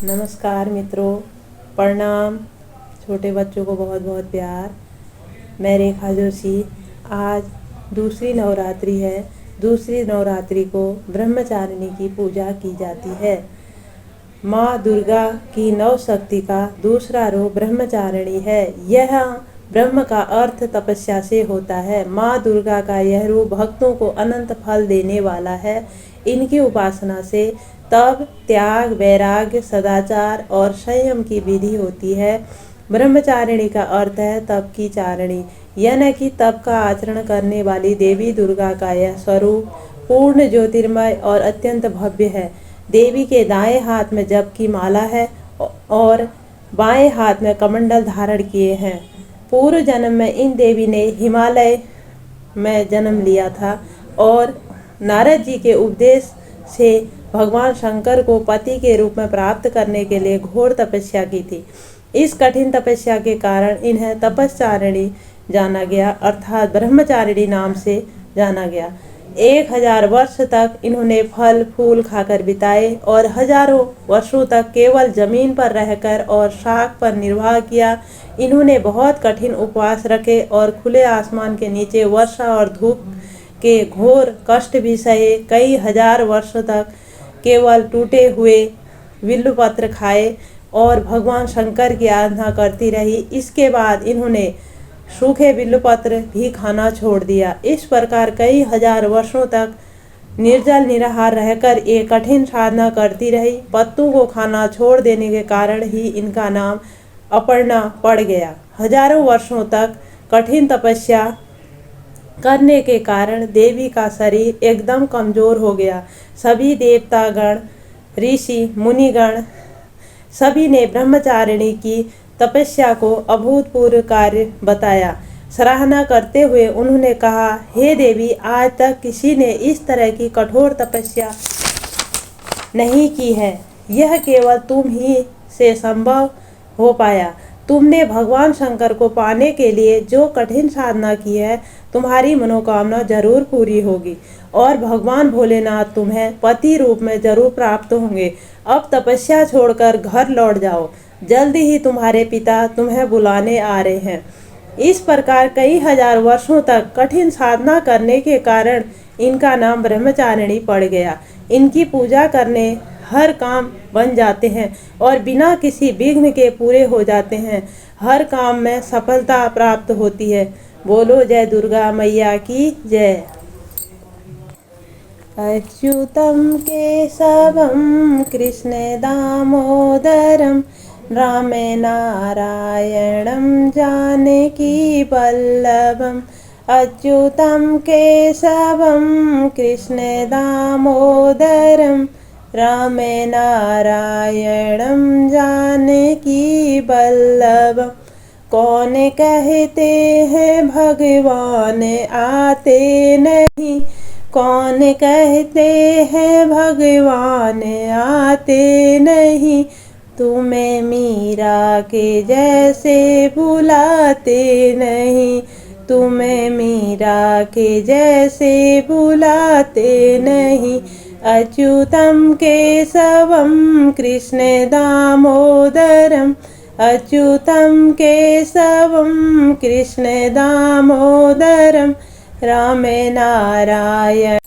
नमस्कार मित्रों, प्रणाम। छोटे बच्चों को बहुत बहुत प्यार। मैं रेखा जोशी। आज दूसरी नवरात्रि है। दूसरी नवरात्रि को ब्रह्मचारिणी की पूजा की जाती है। माँ दुर्गा की नौ शक्ति का दूसरा रूप ब्रह्मचारिणी है। यह ब्रह्म का अर्थ तपस्या से होता है। माँ दुर्गा का यह रूप भक्तों को अनंत फल देने वाला है। इनकी उपासना से तप, त्याग, वैराग्य, सदाचार और संयम की विधि होती है। ब्रह्मचारिणी का अर्थ है तप की चारिणी, यानी कि तप का आचरण करने वाली देवी दुर्गा का यह स्वरूप पूर्ण ज्योतिर्मय और अत्यंत भव्य है। देवी के दाएं हाथ में जप की माला है और बाएं हाथ में कमंडल धारण किए हैं। पूर्व जन्म में इन देवी ने हिमालय में जन्म लिया था और नारद जी के उपदेश से भगवान शंकर को पति के रूप में प्राप्त करने के लिए घोर तपस्या की थी। इस कठिन तपस्या के कारण इन्हें तपस्चारिणी जाना गया, अर्थात ब्रह्मचारिणी नाम से जाना गया। 1000 वर्ष तक इन्होंने फल फूल खाकर बिताए और हजारों वर्षों तक केवल जमीन पर रहकर और शाक पर निर्वाह किया। इन्होंने बहुत कठिन उपवास रखे और खुले आसमान के नीचे वर्षा और धूप के घोर कष्ट भी सहे। कई हजार वर्ष तक केवल टूटे हुए बिल्वपत्र खाए और भगवान शंकर की आराधना करती रही। इसके बाद इन्होंने सूखे बिल्वपत्र भी खाना छोड़ दिया। इस प्रकार कई हजार वर्षों तक निर्जल निराहार रहकर एक कठिन साधना करती रही। पत्तों को खाना छोड़ देने के कारण ही इनका नाम अपर्णा पड़ गया। हजारों वर्षों तक कठिन तपस्या करने के कारण देवी का शरीर एकदम कमजोर हो गया। सभी देवतागण, ऋषि, मुनिगण सभी ने ब्रह्मचारिणी की तपस्या को अभूतपूर्व कार्य बताया। सराहना करते हुए उन्होंने कहा, हे देवी, आज तक किसी ने इस तरह की कठोर तपस्या नहीं की है। यह केवल तुम ही से संभव हो पाया। तुमने भगवान शंकर को पाने के लिए जो कठिन साधना की है, तुम्हारी मनोकामना जरूर पूरी होगी और भगवान भोलेनाथ तुम्हें पति रूप में जरूर प्राप्त होंगे। अब तपस्या छोड़कर घर लौट जाओ, जल्दी ही तुम्हारे पिता तुम्हें बुलाने आ रहे हैं। इस प्रकार कई हजार वर्षों तक कठिन साधना करने के कारण इनका नाम ब्रह्मचारिणी पड़ गया। इनकी पूजा करने हर काम बन जाते हैं और बिना किसी विघ्न के पूरे हो जाते हैं। हर काम में सफलता प्राप्त होती है। बोलो जय दुर्गा मैया की जय। अच्युतं केशवं कृष्ण दामोदरं रामे नारायणं जानकी वल्लभम्। अच्युतं केशवं कृष्ण दामोदरं रामे नारायणं जानकी वल्लभम्। कौन कहते हैं भगवान आते नहीं, कौन कहते हैं भगवान आते नहीं, तुम्हें मीरा के जैसे बुलाते नहीं, तुम्हें मीरा के जैसे बुलाते नहीं। अच्युतं केशवं कृष्ण दामोदरं, अच्युतं केशवं कृष्ण दामोदरं रामे नारायण।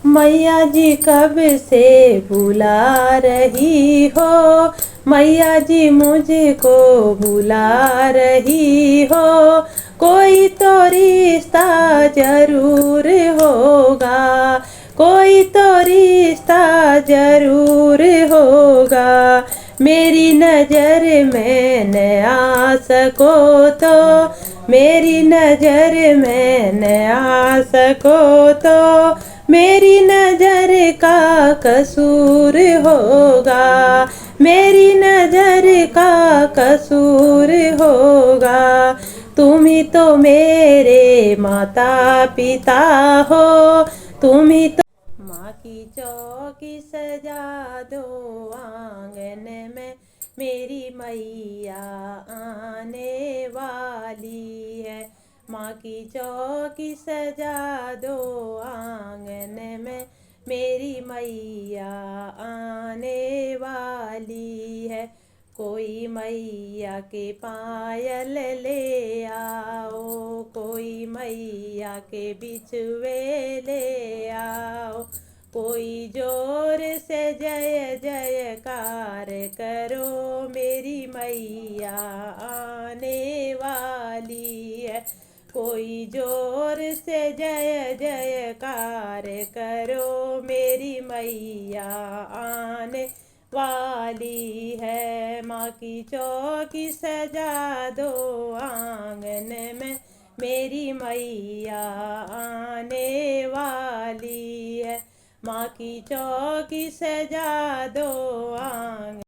मैया जी कब से बुला रही हो, मैया जी मुझको बुला रही हो, कोई तो रिश्ता जरूर होगा, कोई तो रिश्ता जरूर होगा। मेरी नजर में न आ सको तो, मेरी नजर में न आ सको तो, मेरी नजर का कसूर होगा, मेरी नजर का कसूर होगा। तुम ही तो मेरे माता पिता हो, तुम ही तो माँ की चौकी सजा दो आंगन में, मेरी मैया आने वाली है। माँ की चौकी सजा दो आंगन में, मेरी मैया आने वाली है। कोई मैया के पायल ले आओ, कोई मैया के बिछुए ले आओ, कोई जोर से जय जयकार करो, मेरी मैया आने वाली है। कोई जोर से जय जयकार करो, मेरी मैया आने वाली है। माँ की चौकी सजा दो आंगन में, मेरी मैया आने वाली है। माँ की चौकी सजा दो आंगन